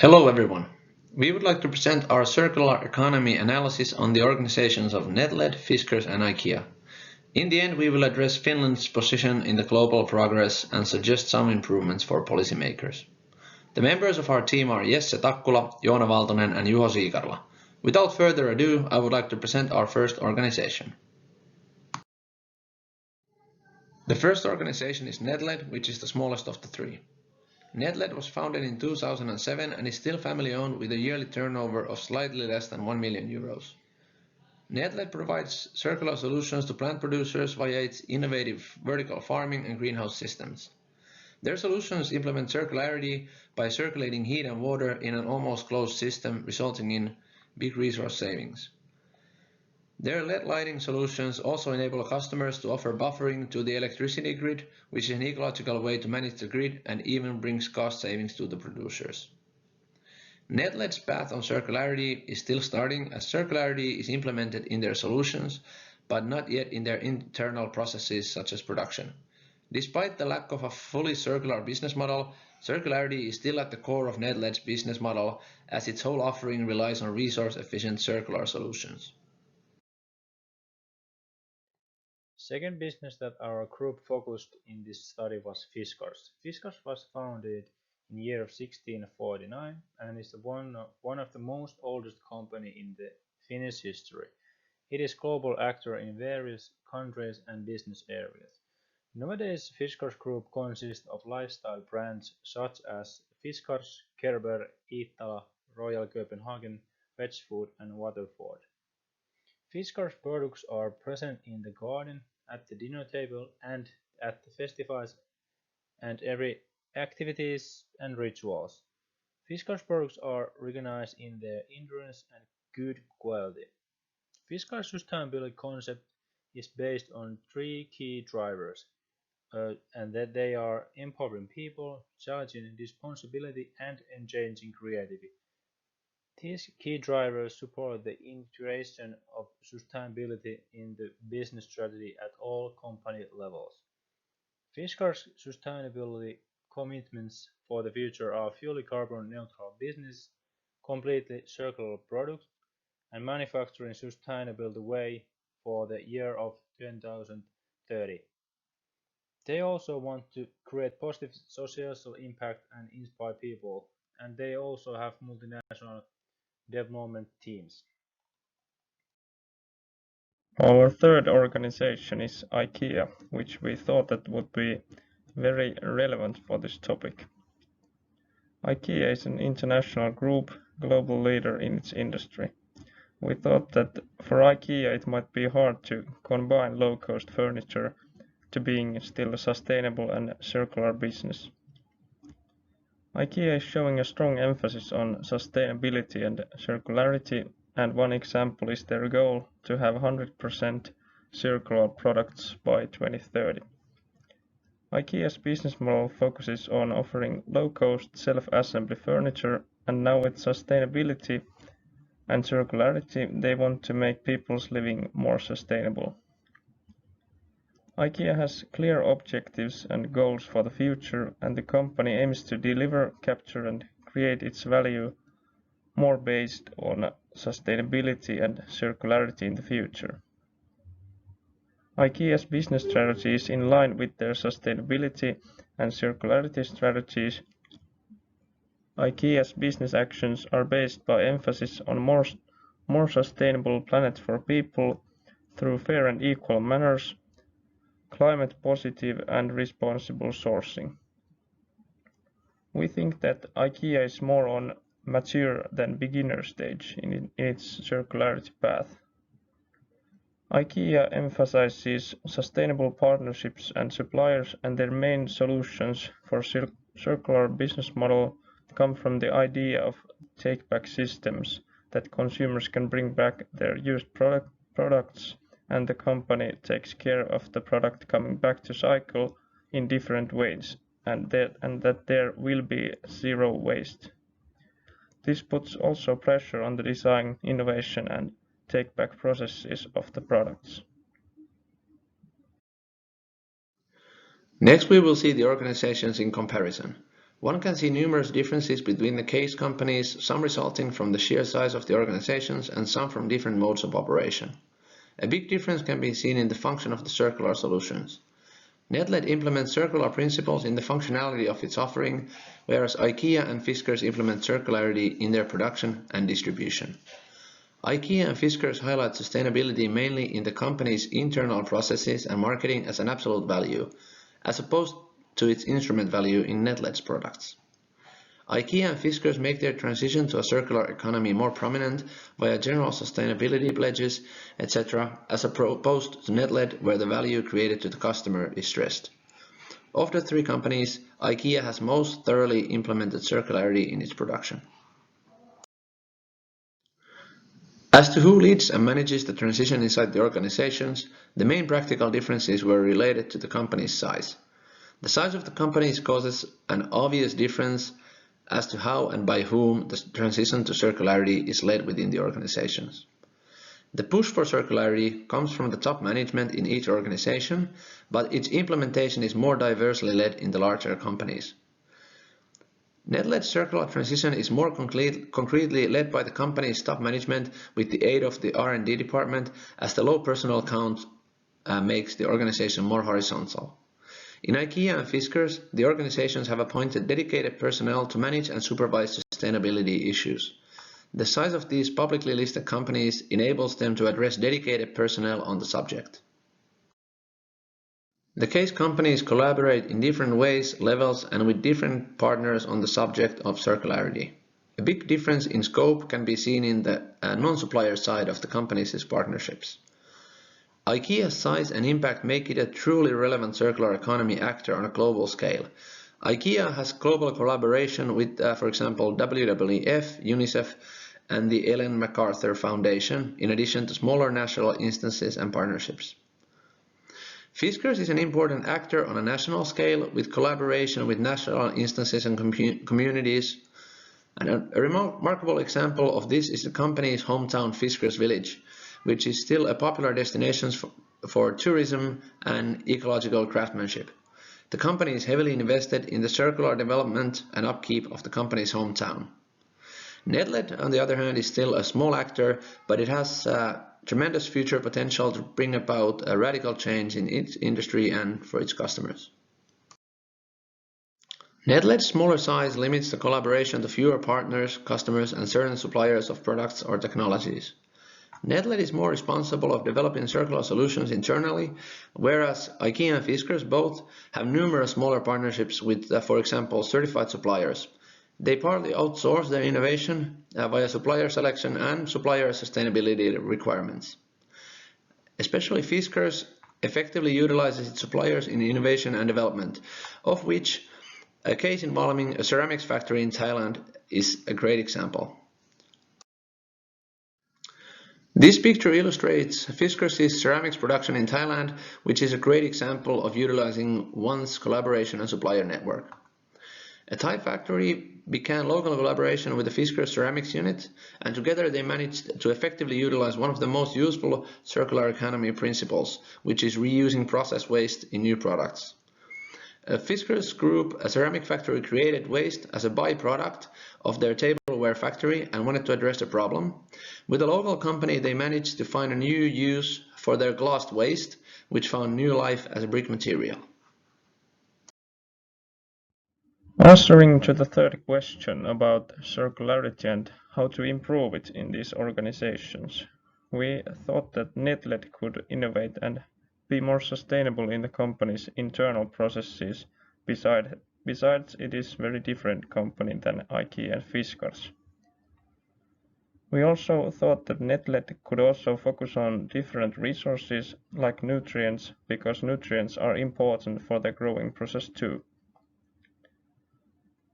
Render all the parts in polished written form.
Hello everyone. We would like to present our circular economy analysis on the organizations of Netled, Fiskars and IKEA. In the end, we will address Finland's position in the global progress and suggest some improvements for policymakers. The members of our team are Takkula, Joona, Valtonen and Juho Siikarla. Without further ado, I would like to present our first organization. The first organization is Netled, which is the smallest of the three. Netled was founded in 2007 and is still family-owned with a yearly turnover of slightly less than 1 million euros. Netled provides circular solutions to plant producers via its innovative vertical farming and greenhouse systems. Their solutions implement circularity by circulating heat and water in an almost closed system, resulting in big resource savings. Their LED lighting solutions also enable customers to offer buffering to the electricity grid, which is an ecological way to manage the grid and even brings cost savings to the producers. Netled's path on circularity is still starting, as circularity is implemented in their solutions, but not yet in their internal processes such as production. Despite the lack of a fully circular business model, circularity is still at the core of Netled's business model, as its whole offering relies on resource-efficient circular solutions. Second business that our group focused in this study was Fiskars. Fiskars was founded in the year of 1649 and is one of the most oldest company in the Finnish history. It is a global actor in various countries and business areas. Nowadays, Fiskars Group consists of lifestyle brands such as Fiskars, Gerber, Iittala, Royal Copenhagen, Veg Food and Waterford. Fiskars products are present in the garden, at the dinner table and at the festivals and every activities and rituals. Fiskars products are recognized in their endurance and good quality. Fiskars sustainability concept is based on three key drivers, and that they are empowering people, challenging responsibility, and engaging creativity. These key drivers support the integration of sustainability in the business strategy at all company levels. Fiskars' sustainability commitments for the future are fully carbon neutral business, completely circular products, and manufacturing sustainable way for the year of 2030. They also want to create positive social impact and inspire people, and they also have multinational development teams. Our third organization is IKEA, which we thought that would be very relevant for this topic. IKEA is an international group, global leader in its industry. We thought that for IKEA it might be hard to combine low-cost furniture to being still a sustainable and circular business. IKEA is showing a strong emphasis on sustainability and circularity, and one example is their goal to have 100% circular products by 2030. IKEA's business model focuses on offering low-cost self-assembly furniture, and now with sustainability and circularity, they want to make people's living more sustainable. IKEA has clear objectives and goals for the future, and the company aims to deliver, capture and create its value more based on sustainability and circularity in the future. IKEA's business strategy is in line with their sustainability and circularity strategies. IKEA's business actions are based by emphasis on more sustainable planet for people through fair and equal manners, climate positive and responsible sourcing. We think that IKEA is more on mature than beginner stage in its circularity path. IKEA emphasizes sustainable partnerships and suppliers, and their main solutions for circular business model come from the idea of take-back systems that consumers can bring back their used products, and the company takes care of the product coming back to cycle in different ways, and that there will be zero waste. This puts also pressure on the design, innovation and take-back processes of the products. Next we will see the organizations in comparison. One can see numerous differences between the case companies, some resulting from the sheer size of the organizations and some from different modes of operation. A big difference can be seen in the function of the circular solutions. Netled implements circular principles in the functionality of its offering, whereas IKEA and Fiskars implement circularity in their production and distribution. IKEA and Fiskars highlight sustainability mainly in the company's internal processes and marketing as an absolute value, as opposed to its instrument value in Netled's products. IKEA and Fiskars make their transition to a circular economy more prominent via general sustainability pledges, etc., as opposed to Netled, where the value created to the customer is stressed. Of the three companies, IKEA has most thoroughly implemented circularity in its production. As to who leads and manages the transition inside the organizations, the main practical differences were related to the company's size. The size of the companies causes an obvious difference as to how and by whom the transition to circularity is led within the organizations. The push for circularity comes from the top management in each organization, but its implementation is more diversely led in the larger companies. Netled's circular transition is more concretely led by the company's top management with the aid of the R&D department, as the low personnel count makes the organization more horizontal. In IKEA and Fiskars, the organizations have appointed dedicated personnel to manage and supervise sustainability issues. The size of these publicly listed companies enables them to address dedicated personnel on the subject. The case companies collaborate in different ways, levels, and with different partners on the subject of circularity. A big difference in scope can be seen in the non-supplier side of the company's partnerships. IKEA's size and impact make it a truly relevant circular economy actor on a global scale. IKEA has global collaboration with, for example, WWF, UNICEF, and the Ellen MacArthur Foundation, in addition to smaller national instances and partnerships. Fiskars is an important actor on a national scale with collaboration with national instances and communities. And a remarkable example of this is the company's hometown Fiskars village, which is still a popular destination for tourism and ecological craftsmanship. The company is heavily invested in the circular development and upkeep of the company's hometown. Netled, on the other hand, is still a small actor, but it has tremendous future potential to bring about a radical change in its industry and for its customers. Netled's smaller size limits the collaboration to fewer partners, customers, and certain suppliers of products or technologies. Netled is more responsible of developing circular solutions internally, whereas IKEA and Fiskars both have numerous smaller partnerships with, for example, certified suppliers. They partly outsource their innovation via supplier selection and supplier sustainability requirements. Especially Fiskars effectively utilizes its suppliers in innovation and development, of which a case involving a ceramics factory in Thailand is a great example. This picture illustrates Fiskars' ceramics production in Thailand, which is a great example of utilizing one's collaboration and supplier network. A Thai factory began local collaboration with the Fiskars ceramics unit, and together they managed to effectively utilize one of the most useful circular economy principles, which is reusing process waste in new products. Fiskars Group, a ceramic factory, created waste as a byproduct of their tableware factory and wanted to address the problem. With a local company, they managed to find a new use for their glassed waste, which found new life as a brick material. Answering to the third question about circularity and how to improve it in these organizations, we thought that Netled could innovate and be more sustainable in the company's internal processes. Besides, it is a very different company than IKEA and Fiskars. We also thought that Netled could also focus on different resources like nutrients, because nutrients are important for the growing process too.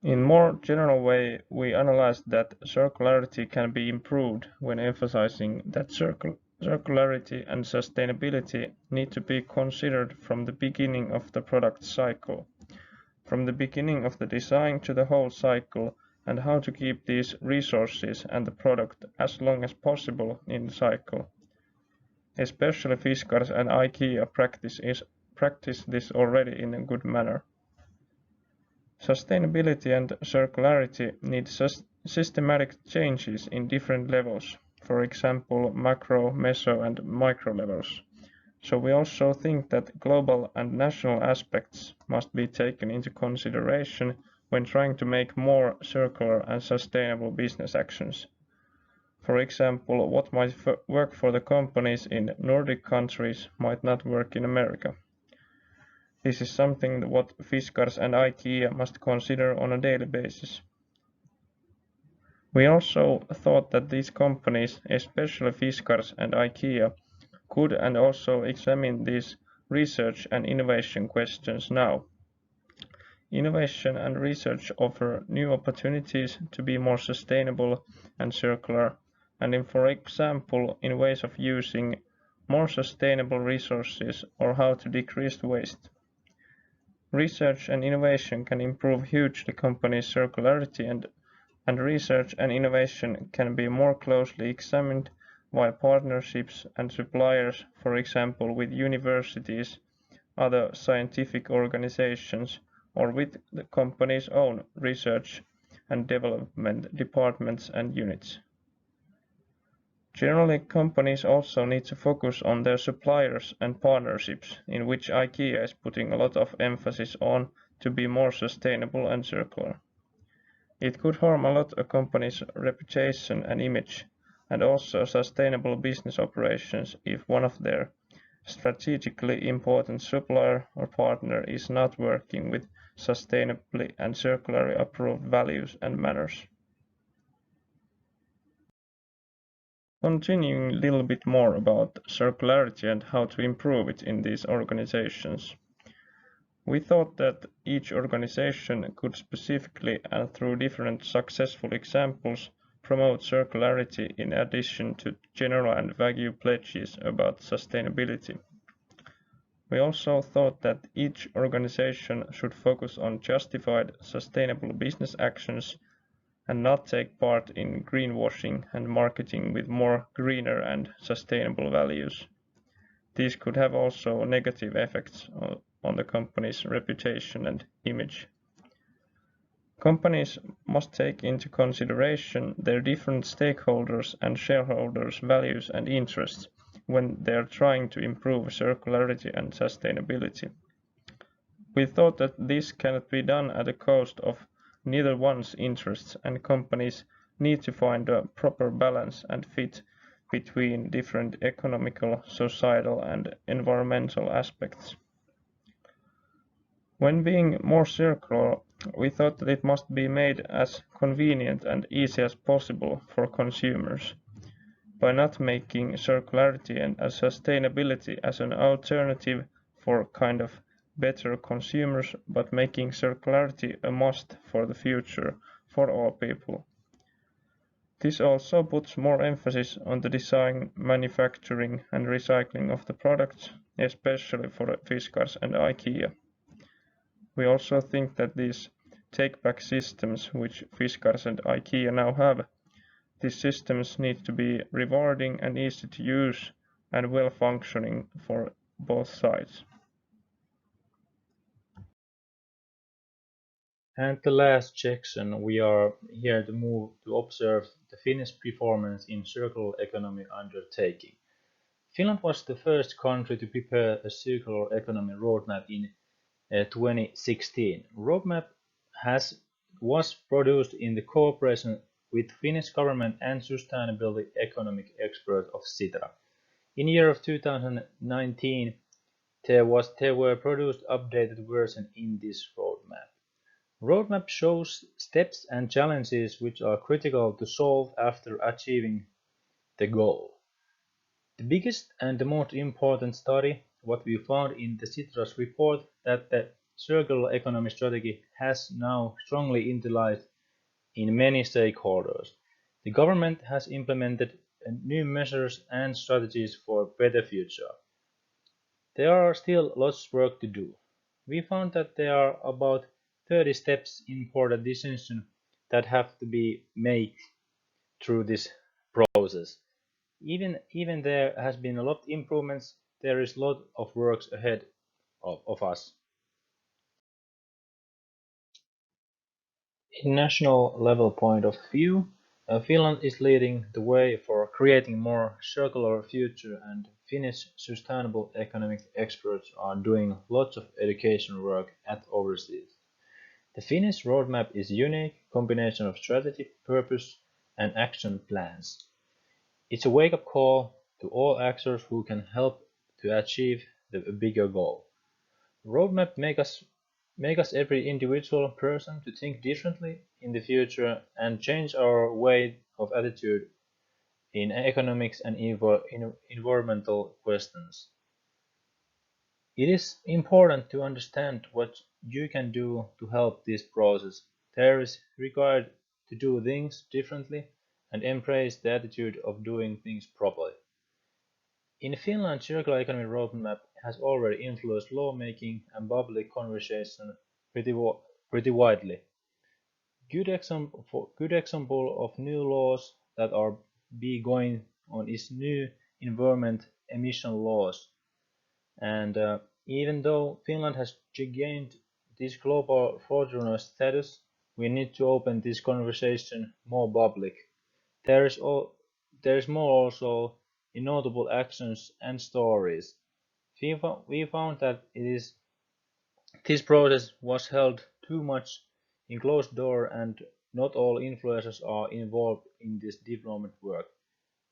In a more general way, we analyzed that circularity can be improved when emphasizing that circularity and sustainability need to be considered from the beginning of the product cycle, from the beginning of the design to the whole cycle, and how to keep these resources and the product as long as possible in the cycle. Especially Fiskars and IKEA practice this already in a good manner. Sustainability and circularity need systematic changes in different levels, for example macro, meso and micro levels. So we also think that global and national aspects must be taken into consideration when trying to make more circular and sustainable business actions. For example, what might work for the companies in Nordic countries might not work in America. This is something what Fiskars and IKEA must consider on a daily basis. We also thought that these companies, especially Fiskars and IKEA, could and also examine these research and innovation questions now. Innovation and research offer new opportunities to be more sustainable and circular, and in, for example, in ways of using more sustainable resources or how to decrease waste. Research and innovation can improve hugely companies' circularity and research and innovation can be more closely examined via partnerships and suppliers, for example with universities, other scientific organizations, or with the company's own research and development departments and units. Generally, companies also need to focus on their suppliers and partnerships, in which IKEA is putting a lot of emphasis on to be more sustainable and circular. It could harm a lot a company's reputation and image, and also sustainable business operations if one of their strategically important supplier or partner is not working with sustainably and circularly approved values and manners. Continuing a little bit more about circularity and how to improve it in these organizations. We thought that each organization could specifically and through different successful examples promote circularity in addition to general and vague pledges about sustainability. We also thought that each organization should focus on justified sustainable business actions and not take part in greenwashing and marketing with more greener and sustainable values. These could have also negative effects on the company's reputation and image. Companies must take into consideration their different stakeholders and shareholders' values and interests when they are trying to improve circularity and sustainability. We thought that this cannot be done at the cost of neither one's interests, and companies need to find a proper balance and fit between different economical, societal, and environmental aspects. When being more circular, we thought that it must be made as convenient and easy as possible for consumers. By not making circularity and sustainability as an alternative for kind of better consumers, but making circularity a must for the future for all people. This also puts more emphasis on the design, manufacturing and recycling of the products, especially for Fiskars and IKEA. We also think that these take-back systems, which Fiskars and IKEA now have, these systems need to be rewarding and easy to use and well functioning for both sides. And the last section, we are here to move to observe the Finnish performance in circular economy undertaking. Finland was the first country to prepare a circular economy roadmap in 2016. Roadmap was produced in the cooperation with Finnish government and sustainability economic expert of Sitra. In year of 2019, there were produced updated version in this roadmap. Roadmap shows steps and challenges which are critical to solve after achieving the goal. The biggest and the most important study, what we found in the Citra's report, that the circular economy strategy has now strongly utilized in many stakeholders. The government has implemented new measures and strategies for a better future. There are still lots of work to do. We found that there are about 30 steps in important decisions that have to be made through this process. Even there has been a lot of improvements, there is a lot of work ahead of us. In national level point of view, Finland is leading the way for creating more circular future, and Finnish sustainable economic experts are doing lots of education work at overseas. The Finnish roadmap is a unique combination of strategy, purpose, and action plans. It's a wake-up call to all actors who can help to achieve the bigger goal. Roadmap make us every individual person to think differently in the future and change our way of attitude in economics and environmental questions. It is important to understand what you can do to help this process. There is required to do things differently and embrace the attitude of doing things properly. In Finland, circular economy roadmap has already influenced lawmaking and public conversation pretty widely. Good example of new laws that are be going on is new environment emission laws. And even though Finland has gained this global forerunner status, we need to open this conversation more public. There is al- there is more also in notable actions and stories. We found that this process was held too much in closed door and not all influencers are involved in this development work.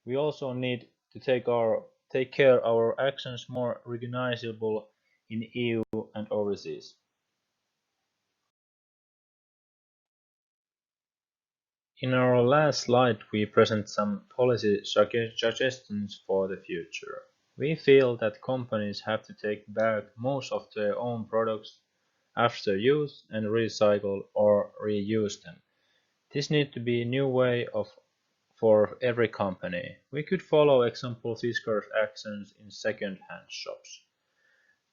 We also need to take care our actions more recognizable in EU and overseas. In our last slide, we present some policy suggestions for the future. We feel that companies have to take back most of their own products after use and recycle or reuse them. This needs to be a new way of for every company. We could follow example Fiskars actions in second-hand shops.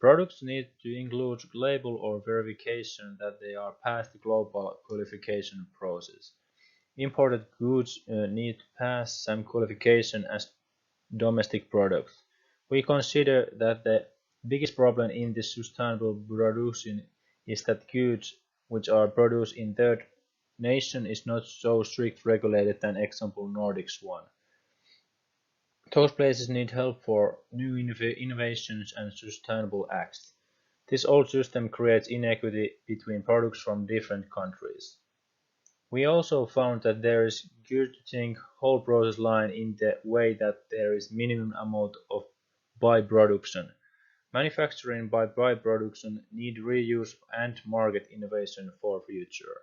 Products need to include label or verification that they are past the global qualification process. Imported goods need to pass some qualification as domestic products. We consider that the biggest problem in this sustainable production is that goods which are produced in third nation is not so strict regulated than example Nordics one. Those places need help for new innovations and sustainable acts. This old system creates inequity between products from different countries. We also found that there is good to think whole process line in the way that there is minimum amount of by-production. Manufacturing by by-production need reuse and market innovation for future.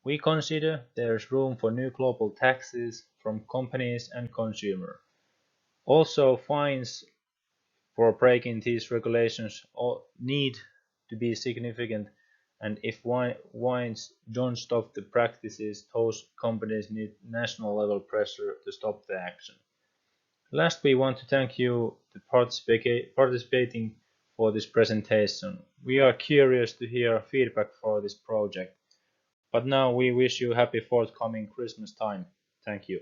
We consider there is room for new global taxes from companies and consumer. Also, fines for breaking these regulations need to be significant, and if wines don't stop the practices, those companies need national level pressure to stop the action. Last, we want to thank you for participating for this presentation. We are curious to hear feedback for this project. But now we wish you happy forthcoming Christmas time. Thank you.